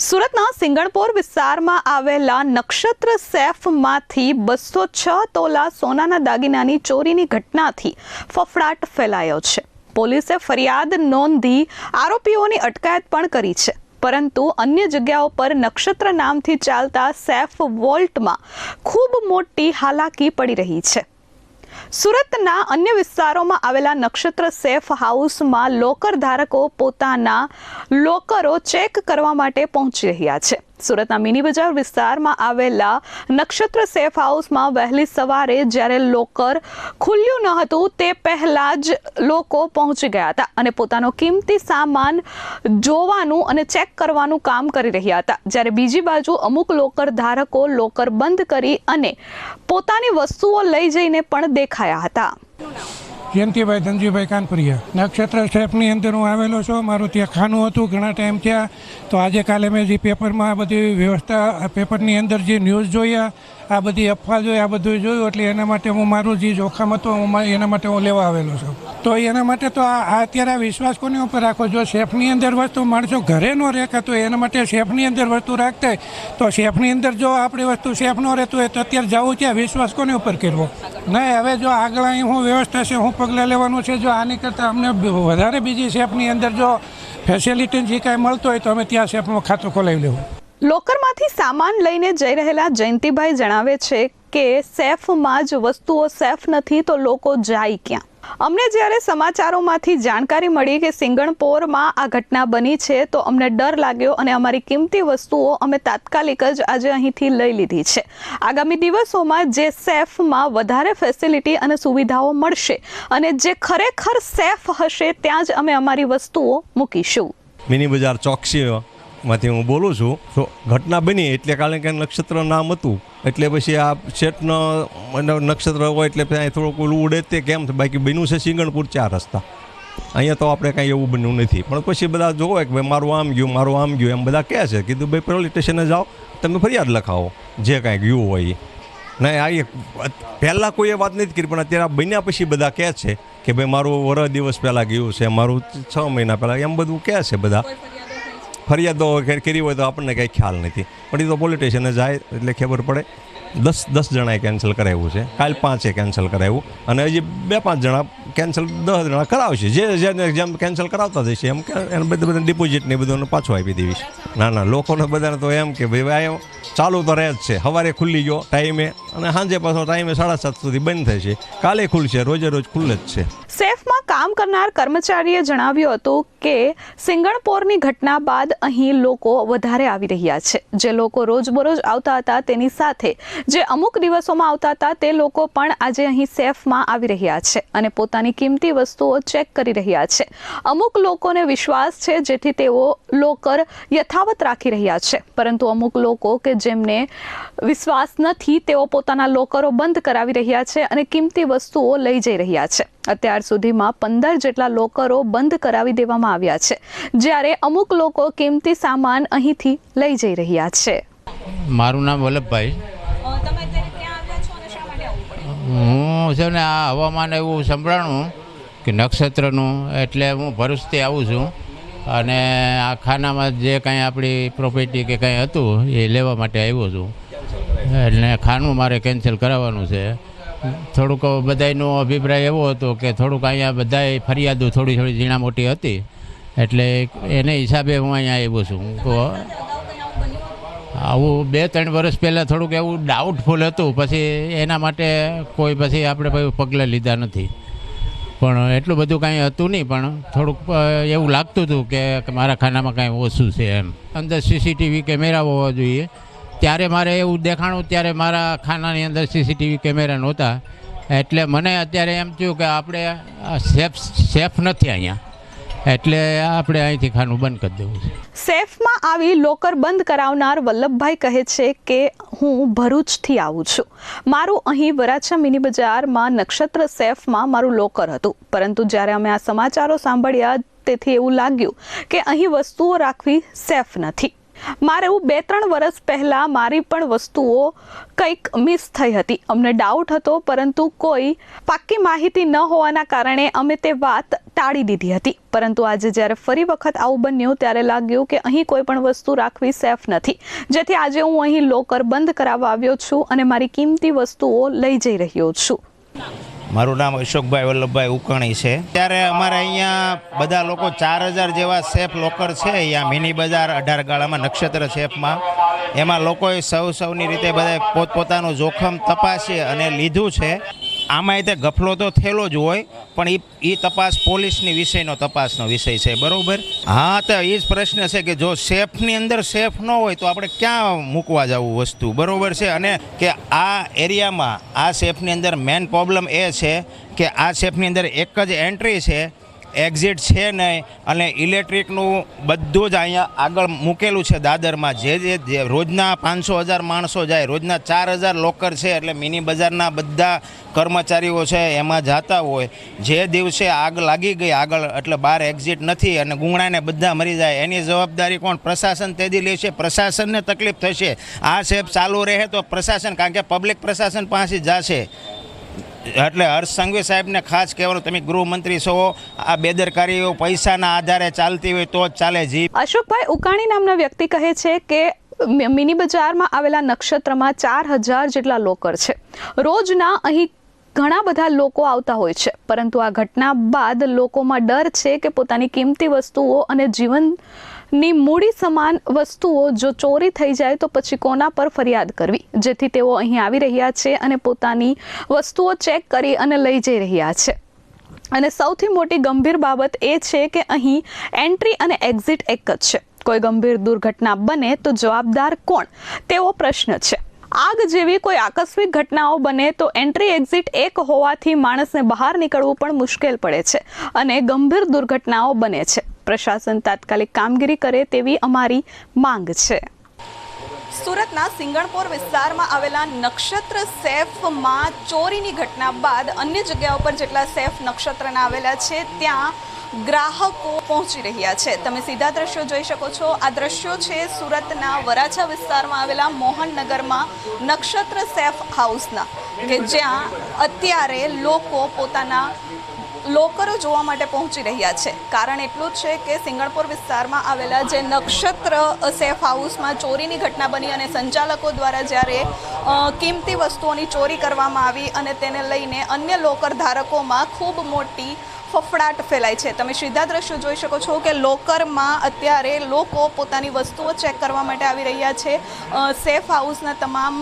સુરતના સિંગણપોર વિસ્તારમાં આવેલા નક્ષત્ર સેફમાંથી 206 તોલા સોનાના દાગીનાની ચોરીની ઘટનાથી ફફડાટ ફેલાયો છે। પોલીસે ફરિયાદ નોંધી આરોપીઓની અટકાયત પણ કરી છે, પરંતુ અન્ય જગ્યાઓ પર નક્ષત્ર નામથી ચાલતા સેફ વોલ્ટમાં ખૂબ મોટી હાલાકી પડી રહી છે। સુરતના અન્ય વિસ્તારોમાં આવેલા નક્ષત્ર સેફ હાઉસમાં લોકર ધારકો પોતાના લોકરો ચેક કરવા માટે પહોંચી રહ્યા છે। સુરતના મિની બજાર વિસ્તારમાં આવેલા નક્ષત્ર સેફ હાઉસમાં વહેલી સવારે જ્યારે લોકર ખુલ્યું ન હતું તે પહેલા જ લોકો પહોંચી ગયા હતા અને પોતાનો કિંમતી સામાન જોવાનું અને ચેક કરવાનું કામ કરી રહ્યા હતા, જ્યારે બીજી બાજુ અમુક લોકર ધારકો લોકર બંધ કરી અને પોતાની વસ્તુઓ લઈ જઈને પણ દેખાયા હતા। જયંતિભાઈ ધનજીભાઈ કાનપુરિયા, નક્ષત્ર સેફની અંદર હું આવેલો છું। મારું ત્યાં ખાનું હતું ઘણા ટાઈમ થયા, તો આજે કાલે મેં જે પેપરમાં આ બધી વ્યવસ્થા પેપરની અંદર જે ન્યૂઝ જોયા, આ બધી અફવા જોઈ, આ બધું જોયું, એટલે એના માટે હું મારું જે જોખમ હતું એના માટે હું લેવા આવેલો છું। તો એના માટે તો આ અત્યારે આ વિશ્વાસ કોની ઉપર રાખો? જો સેફની અંદર વસ્તુ માણસો ઘરે ન રહેતા તો એના માટે સેફની અંદર વસ્તુ રાખતા હોય, તો સેફની અંદર જો આપણી વસ્તુ સેફ ન રહેતું હોય તો અત્યારે જવું ત્યાં વિશ્વાસ કોની ઉપર કરવો? નહીં, હવે જો આગળ અહીં હું વ્યવસ્થા છે, હું પગલાં લેવાનું છે। જો આની કરતાં અમને વધારે બીજી સેફની અંદર જો ફેસિલિટી જે કાંઈ મળતો હોય તો અમે ત્યાં સેફમાં ખાતું ખોલાવી લેવું। લોકરમાંથી સામાન લઈને જઈ રહેલા જયંતિભાઈ જણાવે છે કે સેફમાં જ વસ્તુઓ સેફ નથી તો લોકો જાય ક્યાં? અમને જ્યારે સમાચારોમાંથી જાણકારી મળી કે સિંગણપોરમાં આ ઘટના બની છે તો અમને ડર લાગ્યો અને અમારી કિંમતી વસ્તુઓ અમે તાત્કાલિક જ આજે અહીંથી લઈ લીધી છે। આગામી દિવસોમાં જે સેફમાં વધારે ફેસિલિટી અને સુવિધાઓ મળશે અને જે ખરેખર સેફ હશે ત્યાં જ અમે અમારી વસ્તુઓ મૂકીશું। મિની બજાર ચોકસીમાંથી હું બોલું છું। તો ઘટના બની એટલે કારણ કે નક્ષત્ર નામ હતું એટલે પછી આ શેઠનો નક્ષત્ર હોય એટલે ત્યાં થોડુંક ઉડે તે કેમ, બાકી બન્યું છે સિંગણપુર 4 રસ્તા। અહીંયા તો આપણે કાંઈ એવું બન્યું નથી, પણ પછી બધા જોવે કે ભાઈ મારું આમ ગયું, મારું આમ ગયું, એમ બધા કહે છે। કીધું ભાઈ પોલીસ સ્ટેશને જાઓ, તમે ફરિયાદ લખાવો જે કાંઈ ગયું હોય એ। નહીં, આ પહેલાં કોઈએ વાત નથી કરી, પણ અત્યારે બન્યા પછી બધા કહે છે કે ભાઈ મારું વરસ દિવસ પહેલાં ગયું છે, મારું 6 મહિના પહેલાં, એમ બધું કહે છે બધા। ફરિયાદો કરી હોય તો આપણને કંઈ ખ્યાલ નથી, પણ એ તો પોલીસ સ્ટેશને જાય એટલે ખબર પડે। 10 જણાએ કેન્સલ કરાવ્યું છે, કાલ 5 કેન્સલ કરાવ્યું અને હજી 2-5 જણા કેન્સલ 10 જણા કરાવશે। જેમ કેન્સલ કરાવતા જશે એમ એને બધા ડિપોઝિટ ને બધું પાછું આપી દેવીશ। ના, લોકોને બધાને તો એમ કે ભાઈ ચાલુ તો રહે જ છે। સવારે ખુલ્લી ગયો ટાઈમે અને સાંજે પાછો ટાઈમે 7:30 સુધી બંધ થશે, કાલે ખુલશે, રોજે રોજ ખુલ્લે જ છે। સેફમાં કામ કરનાર કર્મચારીએ જણાવ્યું હતું કે સિંગણપોરની ઘટના બાદ અહીં લોકો વધારે આવી રહ્યા છે। જે લોકો રોજબરોજ આવતા હતા તેની સાથે જે અમુક દિવસોમાં આવતા હતા તે લોકો પણ આજે અહીં સેફમાં આવી રહ્યા છે અને પોતાની કિંમતી વસ્તુઓ ચેક કરી રહ્યા છે। અમુક લોકોને વિશ્વાસ છે જેથી તેઓ લોકર યથાવત રાખી રહ્યા છે, પરંતુ અમુક લોકો કે જેમને વિશ્વાસ નથી તેઓ પોતાના લોકરો બંધ કરાવી રહ્યા છે અને કિંમતી વસ્તુઓ લઈ જઈ રહ્યા છે। અત્યાર સુધીમાં 15 જેટલા લોકરો બંધ કરાવી દેવામાં આવ્યા છે, જ્યારે અમુક લોકો કિંમતી સામાન અહીંથી લઈ જઈ રહ્યા છે। મારું નામ વલ્લભભાઈ। હું છે ને આ હવામાન એવું સંભળાણું કે નક્ષત્રનું, એટલે હું ભરૂચથી આવું છું અને આ ખાનામાં જે કાંઈ આપણી પ્રોપર્ટી કે કાંઈ હતું એ લેવા માટે આવ્યો છું, એટલે ખાનું મારે કેન્સલ કરાવવાનું છે। થોડુંક બધાનો અભિપ્રાય એવો હતો કે થોડુંક અહીંયા બધાએ ફરિયાદો થોડી ઝીણા મોટી હતી, એટલે એને હિસાબે હું અહીંયા આવ્યો છું। તો આવું 2-3 વર્ષ પહેલાં થોડુંક એવું ડાઉટફુલ હતું, પછી એના માટે કોઈ પછી આપણે પગલાં લીધા નથી, પણ એટલું બધું કાંઈ હતું નહીં, પણ થોડુંક એવું લાગતું હતું કે મારા ખાનામાં કાંઈ ઓછું છે એમ। અંદર CCTV કેમેરા હોવા જોઈએ, ત્યારે મારે એવું દેખાણું, ત્યારે મારા ખાનાની અંદર CCTV કેમેરા નહોતા, એટલે મને અત્યારે એમ થયું કે આપણે સેફ નથી અહીંયા, એટલે આપણે અહીંથી ખાનું બંધ કરી દેવું છે। સેફમાં આવી લોકર બંધ કરાવનાર વલ્લભભાઈ કહે છે કે હું ભરૂચથી આવું છું, મારું અહીં વરાછા મિની બજારમાં નક્ષત્ર સેફમાં મારું લોકર હતું, પરંતુ જ્યારે અમે આ સમાચારો સાંભળ્યા તેથી એવું લાગ્યું કે અહીં વસ્તુઓ રાખવી સેફ નથી। મારું 2-3 વર્ષ પહેલાં મારી પણ વસ્તુઓ કંઈક મિસ થઈ હતી. અમને ડાઉટ હતો, પરંતુ કોઈ પાક્કી માહિતી ન હોવાના કારણે અમે તે વાત ટાળી દીધી હતી. પરંતુ આજે જ્યારે ફરી વખત આવું બન્યું ત્યારે લાગ્યું કે અહીં કોઈ પણ વસ્તુ રાખવી સેફ નથી, જેથી આજે હું અહીં લોકર બંધ કરાવવા આવ્યો છું અને મારી કિંમતી વસ્તુઓ લઈ જઈ રહ્યો છું. મારું નામ અશોકભાઈ વલ્લભભાઈ ઉકાણી છે. ત્યારે અમારે અહીંયા બધા લોકો 4000 જેવા સેફ લોકર છે અહીંયા મિની બજાર 18 ગાળામાં નક્ષત્ર સેફમાં. એમાં લોકોએ સૌની રીતે બધા પોતપોતાનું જોખમ તપાસી અને લીધું છે. આમાં તે ગફલો તો થયેલો જ હોય, પણ એ તપાસ પોલીસની વિષયનો તપાસનો વિષય છે, બરાબર. હા, તો એ જ પ્રશ્ન છે કે જો સેફની અંદર સેફ ન હોય તો આપણે ક્યાં મૂકવા જવું વસ્તુ, બરાબર છે. અને કે આ એરિયામાં આ સેફની અંદર મેન પ્રોબ્લેમ એ છે કે આ સેફની અંદર એક જ એન્ટ્રી છે, એક્ઝિટ છે નહીં. અને ઇલેક્ટ્રિકનું બધું જ અહીંયા આગળ મૂકેલું છે દાદરમાં. જે રોજના 500,000 માણસો જાય, રોજના 4000 લોકર છે. એટલે મિની બજારના બધા કર્મચારીઓ છે એમાં જતા હોય. જે દિવસે આગ લાગી ગઈ આગળ, એટલે બહાર એક્ઝિટ નથી અને ગુંગળાને બધા મરી જાય, એની જવાબદારી કોણ? પ્રશાસન તેદી લેશે. પ્રશાસનને તકલીફ થશે. આ સેફ ચાલુ રહે તો પ્રશાસન, કારણ કે પબ્લિક પ્રશાસન પાસે જશે. એટલે હર્ષ સંઘવી સાહેબને ખાસ કહેવાનું, તમે ગૃહમંત્રી છો, આ બેદરકારીઓ પૈસાના આધારે ચાલતી હોય તો જ ચાલે. જી અશોકભાઈ ઉકાણી નામના વ્યક્તિ કહે છે કે મિની બજારમાં આવેલા નક્ષત્રમાં 4000 જેટલા લોકર છે. રોજના અહીં ઘણા બધા લોકો આવતા હોય છે, પરંતુ આ ઘટના બાદ લોકોમાં ડર છે કે પોતાની કિંમતી વસ્તુઓ અને જીવનની મૂડી સમાન વસ્તુઓ જો ચોરી થઈ જાય તો પછી કોના પર ફરિયાદ કરવી, જેથી તેઓ અહીં આવી રહ્યા છે અને પોતાની વસ્તુઓ ચેક કરી અને લઈ જઈ રહ્યા છે. અને સૌથી મોટી ગંભીર બાબત એ છે કે અહીં એન્ટ્રી અને એક્ઝિટ એક જ છે. કોઈ ગંભીર દુર્ઘટના બને તો જવાબદાર કોણ, તેવો પ્રશ્ન છે. આગ જેવી કોઈ આકસ્મિક ઘટનાઓ બને તો એન્ટ્રી એક્ઝિટ એક હોવાથી માણસને બહાર નીકળવું પણ મુશ્કેલ પડે છે અને ગંભીર દુર્ઘટનાઓ બને છે. પ્રશાસન તાત્કાલિક કામગીરી કરે તેવી અમારી માંગ છે. સુરતના સિંગણપોર વિસ્તારમાં આવેલા નક્ષત્ર સેફમાં ચોરીની ઘટના બાદ અન્ય જગ્યાઓ પર જેટલા સેફ નક્ષત્રના આવેલા છે ત્યાં ગ્રાહકો પહોંચી રહ્યા છે. તમે સીધા દ્રશ્યો જોઈ શકો છો. આ દ્રશ્યો છે સુરતના વરાછા વિસ્તારમાં આવેલા મોહનનગરમાં નક્ષત્ર સેફ હાઉસના, કે જ્યાં અત્યારે લોકો પોતાના લોકરો જોવા માટે પહોંચી રહ્યા છે. કારણ એટલું જ છે કે સિંગણપોર વિસ્તારમાં આવેલા જે નક્ષત્ર સેફ હાઉસમાં ચોરીની ઘટના બની અને સંચાલકો દ્વારા જ્યારે કિંમતી વસ્તુઓની ચોરી કરવામાં આવી અને તેને લઈને અન્ય લોકર ધારકોમાં ખૂબ મોટી ફફડાટ ફેલાય છે. તમે સીધા દ્રશ્યો જોઈ શકો છો કે લોકરમાં અત્યારે લોકો પોતાની વસ્તુઓ ચેક કરવા માટે આવી રહ્યા છે. સેફ હાઉસના તમામ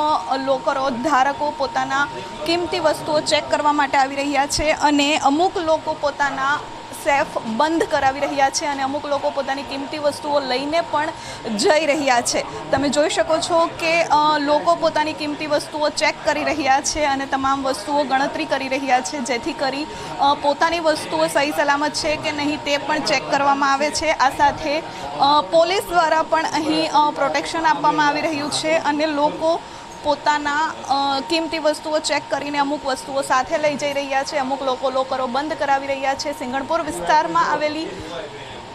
લોકરો ધારકો પોતાના કિંમતી વસ્તુઓ ચેક કરવા માટે આવી રહ્યા છે અને અમુક લોકો પોતાના સેફ બંધ કરાવી રહ્યા છે અને અમુક લોકો પોતાની કિંમતી વસ્તુઓ લઈને પણ જઈ રહ્યા છે. તમે જોઈ શકો છો કે લોકો પોતાની કિંમતી વસ્તુઓ ચેક કરી રહ્યા છે અને તમામ વસ્તુઓ ગણતરી કરી રહ્યા છે, જેથી કરી પોતાની વસ્તુઓ સહી સલામત છે કે નહીં તે પણ ચેક કરવામાં આવે છે. આ સાથે પોલીસ દ્વારા પણ અહીં પ્રોટેક્શન આપવામાં આવી રહ્યું છે અને લોકો પોતાના કિંમતી વસ્તુઓ ચેક કરીને અમુક વસ્તુઓ સાથે લઈ જઈ રહ્યા છે. અમુક લોકો લોકરો બંધ કરાવી રહ્યા છે. સિંગણપોર વિસ્તારમાં આવેલી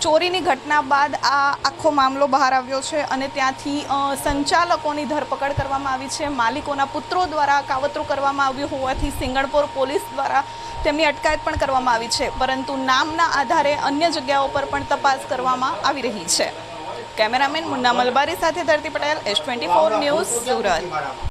ચોરીની ઘટના બાદ આ આખો મામલો બહાર આવ્યો છે અને ત્યાંથી સંચાલકોની ધરપકડ કરવામાં આવી છે. માલિકોના પુત્રો દ્વારા કાવતરું કરવામાં આવ્યું હોવાથી સિંગણપોર પોલીસ દ્વારા તેમની અટકાયત પણ કરવામાં આવી છે, પરંતુ નામના આધારે અન્ય જગ્યાઓ પર પણ તપાસ કરવામાં આવી રહી છે. કેમેરામેન મુન્ના મલબારી સાથે ધરતી પટેલ, S24 ન્યૂઝ, સુરત.